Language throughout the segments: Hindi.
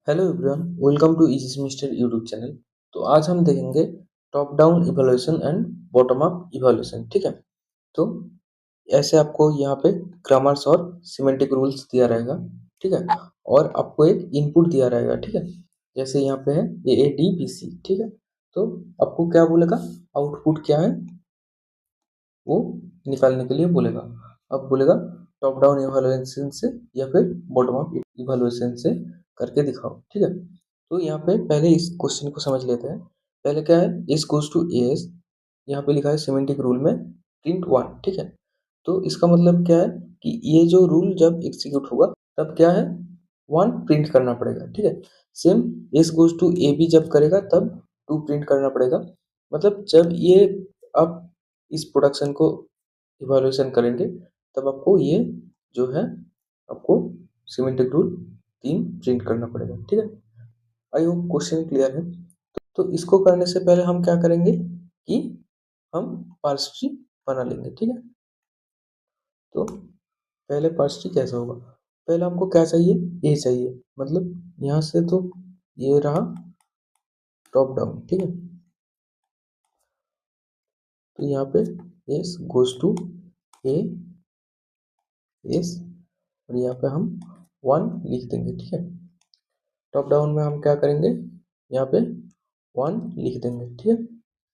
Hello everyone, welcome to easy semester YouTube channel. तो आज हम देखेंगे top down evaluation and bottom up evaluation. ठीक है। तो ऐसे आपको यहाँ पे ग्रामर्स और सिमेंटिक रूल्स दिया रहेगा। ठीक है। और आपको एक इनपुट दिया रहेगा। ठीक है। जैसे यहाँ पे है AADBC। ठीक है। तो आपको क्या बोलेगा, आउटपुट क्या है वो निकालने के लिए बोलेगा। अब बोलेगा टॉप डाउन इवैल्यूएशन से या फिर बॉटम अप इवैल्यूएशन से करके दिखाओ। ठीक है। तो यहाँ पे पहले इस क्वेश्चन को समझ लेते हैं। पहले क्या है, एस गोज टू एस, यहाँ पे लिखा है सिमेंटिक रूल में प्रिंट वन। ठीक है। तो इसका मतलब क्या है कि ये जो रूल जब एग्जीक्यूट होगा तब क्या है, वन प्रिंट करना पड़ेगा। ठीक है। Same S goes to A B जब करेगा तब टू प्रिंट करना पड़ेगा। मतलब जब ये आप इस प्रोडक्शन को इवैल्यूएशन करेंगे तब आपको ये जो है आपको सिमेंटिक रूल तीन प्रिंट करना पड़ेगा। ठीक है। आई होप क्वेश्चन क्लियर है। तो इसको करने से पहले हम क्या करेंगे कि हम पार्स ट्री बना लेंगे। ठीक है। तो पहले पार्स ट्री कैसा होगा, पहले हमको क्या चाहिए, ए चाहिए। मतलब यहाँ से तो ये रहा टॉप डाउन। ठीक है। तो यहाँ पे S goes to A S, और यहाँ पे हम वन लिख देंगे। ठीक है। टॉप डाउन में हम क्या करेंगे, यहाँ पे वन लिख देंगे। ठीक है।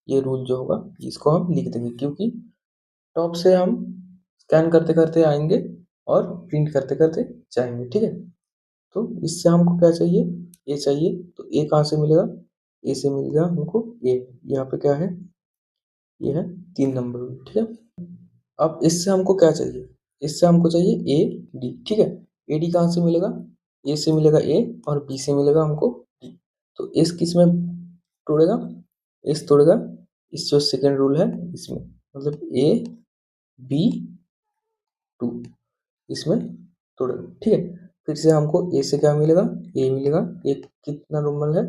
ये रूल जो होगा इसको हम लिख देंगे, क्योंकि टॉप से हम स्कैन करते करते आएंगे और प्रिंट करते करते जाएंगे। ठीक है। तो इससे हमको क्या चाहिए, ए चाहिए। तो ए कहाँ से मिलेगा, ए से मिलेगा हमको ए। यहाँ पे क्या है, ये है 3 नंबर। ठीक है। अब इससे हमको क्या चाहिए, इससे हमको चाहिए ए डी। ठीक है। ए डी कहाँ से मिलेगा, ए से मिलेगा ए और बी से मिलेगा हमको डी। तो एस किस में तोड़ेगा, एस तोड़ेगा इस जो सेकेंड रूल है इसमें, मतलब ए बी टू इसमें तोड़ेगा। ठीक है। फिर से हमको ए से क्या मिलेगा, ए मिलेगा। ए कितना नंबर है,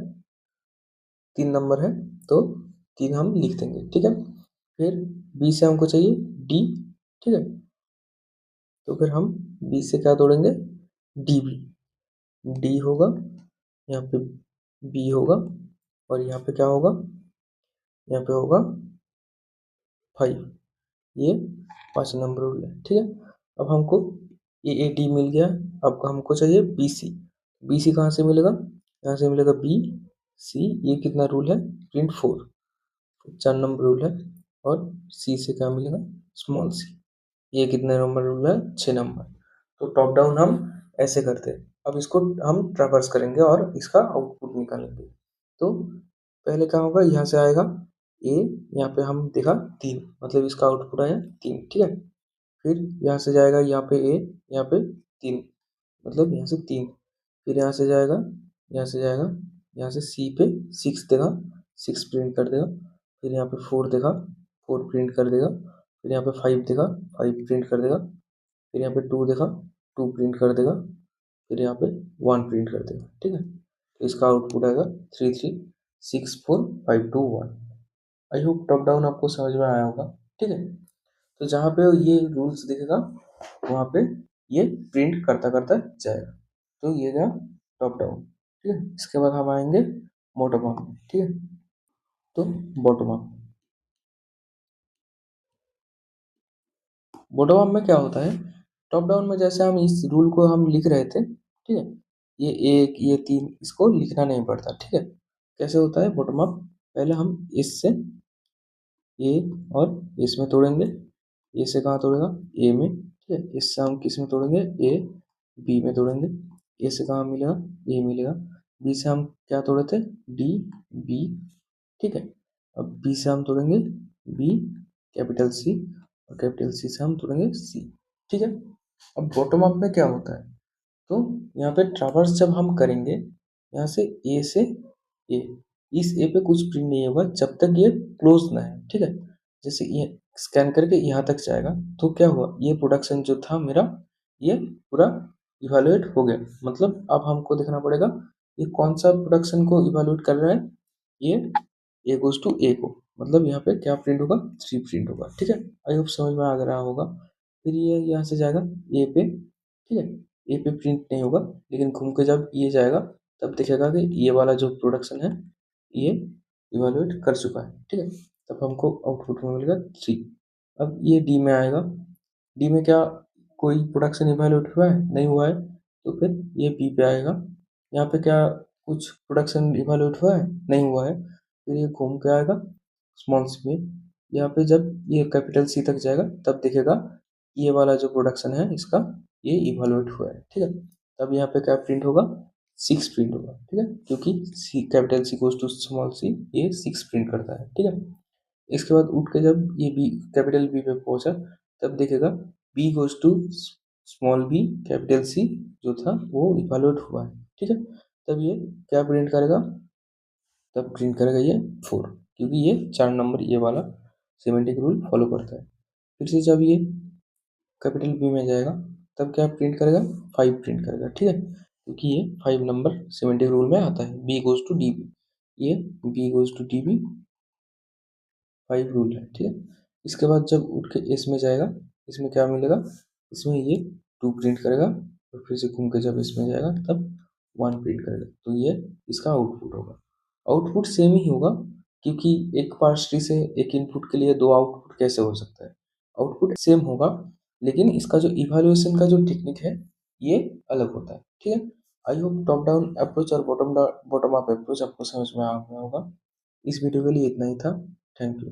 3 नंबर है। तो 3 हम लिख देंगे। ठीक है। फिर बी से हमको चाहिए डी। ठीक है। तो फिर हम बी से क्या तोड़ेंगे, डी बी। डी होगा, यहाँ पे बी होगा, और यहाँ पे क्या होगा, यहाँ पे होगा 5। ये 5 नंबर रूल है। ठीक है। अब हमको ए ए डी मिल गया। अब हमको चाहिए बी सी। बी सी कहाँ से मिलेगा, यहाँ से मिलेगा बी सी। ये कितना रूल है, प्रिंट 4, 4 नंबर रूल है। और सी से क्या मिलेगा, स्मॉल सी। ये कितने नंबर रूल है, 6 नंबर। तो टॉप डाउन हम ऐसे करते हैं। अब इसको हम ट्रैवर्स करेंगे और इसका आउटपुट निकालेंगे। तो पहले क्या होगा, यहाँ से आएगा ए, यहाँ पे हम देखा 3, मतलब इसका आउटपुट आया 3। ठीक है। फिर यहाँ से जाएगा यहाँ पे ए, यहाँ पे 3, मतलब यहाँ से 3। फिर यहाँ से जाएगा, यहाँ से जाएगा, यहाँ से सी पे 6 देगा, 6 प्रिंट कर देगा। फिर यहाँ पे 4 देगा, 4 प्रिंट कर देगा। फिर यहाँ पे 5 देगा, 5 प्रिंट कर देगा। फिर यहाँ पे 2 देखा, 2 प्रिंट कर देगा। फिर यहाँ पे 1 प्रिंट कर देगा। ठीक है। तो इसका आउटपुट आएगा 3 3 6 4 5 2 1। आई होप टॉप डाउन आपको समझ में आया होगा। ठीक है। तो जहाँ पे ये रूल्स दिखेगा वहाँ पे ये प्रिंट करता करता जाएगा। तो ये गया टॉप डाउन। ठीक है। इसके बाद हम आएंगे बॉटम अप में। ठीक है। तो बॉटम अप, बॉटम अप में क्या होता है, टॉप डाउन में जैसे हम इस रूल को हम लिख रहे थे। ठीक है। ये एक, ये 3, इसको लिखना नहीं पड़ता। ठीक है। कैसे होता है बॉटम अप, पहले हम इससे ए और इसमें तोड़ेंगे। ए से कहाँ तोड़ेगा, ए में। ठीक है। इससे हम किस में तोड़ेंगे, ए बी में तोड़ेंगे। ए से कहाँ मिलेगा, ए मिलेगा। बी से हम क्या तोड़े थे, डी बी। ठीक है। अब बी से हम तोड़ेंगे बी, कैपिटल सी, और कैपिटल सी से हम तोड़ेंगे सी। ठीक है। अब बॉटम अप में क्या होता है, तो यहाँ पे ट्रावर्स जब हम करेंगे, यहाँ से ए से ए, इस ए पे कुछ प्रिंट नहीं होगा जब तक ये क्लोज ना है। ठीक है। जैसे ये स्कैन करके यहाँ तक जाएगा तो क्या हुआ, ये प्रोडक्शन जो था मेरा ये पूरा इवेलुएट हो गया। मतलब अब हमको देखना पड़ेगा ये कौन सा प्रोडक्शन को इवेलुएट कर रहा है, ये ए गोज टू ए को, मतलब यहाँ पे क्या प्रिंट होगा, 3 प्रिंट होगा। ठीक है। आई होप समझ में आ रहा होगा। फिर ये यहाँ से जाएगा ए पे। ठीक है। ए पे प्रिंट नहीं होगा, लेकिन घूम के जब ये जाएगा तब दिखेगा कि ये वाला जो प्रोडक्शन है ये इवेलुएट कर चुका है, ठीक है। तब हमको आउटपुट में मिलेगा 3। अब ये डी में आएगा, डी में क्या कोई प्रोडक्शन इवेलुएट हुआ है, नहीं हुआ है, तो फिर ये बी पे आएगा। यहाँ पे क्या कुछ प्रोडक्शन इवेलुएट हुआ है, नहीं हुआ है, फिर ये घूम के आएगा स्मॉल सी पे। यहाँ पे जब ये कैपिटल सी तक जाएगा तब दिखेगा ये वाला जो प्रोडक्शन है इसका ये इवेलुएट हुआ है, ठीक है। तब यहाँ पे क्या प्रिंट होगा, 6 प्रिंट होगा, ठीक है, क्योंकि C capital C goes to small C, ये 6 प्रिंट करता है, ठीक है। इसके बाद उठ के जब ये बी कैपिटल बी पे पहुंचा तब देखेगा B goes to small B capital C जो था वो इवेलुएट हुआ है, ठीक है। तब ये क्या प्रिंट करेगा, तब प्रिंट करेगा ये 4, क्योंकि ये 4 नंबर ये वाला सेमेंटिक रूल फॉलो करता है। फिर से जब ये कैपिटल बी में जाएगा तब क्या प्रिंट करेगा, 5 प्रिंट करेगा, ठीक है, क्योंकि ये 5 नंबर सेमेंटिक रूल में आता है। B goes to D B, ये B goes to D B 5 rule है, ठीक है। इसके बाद जब उठ के एस में जाएगा, इसमें क्या मिलेगा, इसमें ये 2 प्रिंट करेगा, और फिर से घूम के जब इसमें जाएगा तब 1 प्रिंट करेगा, तो ये इसका आउटपुट होगा। आउटपुट सेम ही होगा, क्योंकि एक पार्स ट्री से एक इनपुट के लिए 2 आउटपुट कैसे हो सकता है, आउटपुट सेम होगा, लेकिन इसका जो इवैल्यूएशन का जो टेक्निक है ये अलग होता है, ठीक है। I hope top down approach और बॉटम अप अप्रोच आपको समझ में आ गया होगा। इस वीडियो के लिए इतना ही था। Thank you.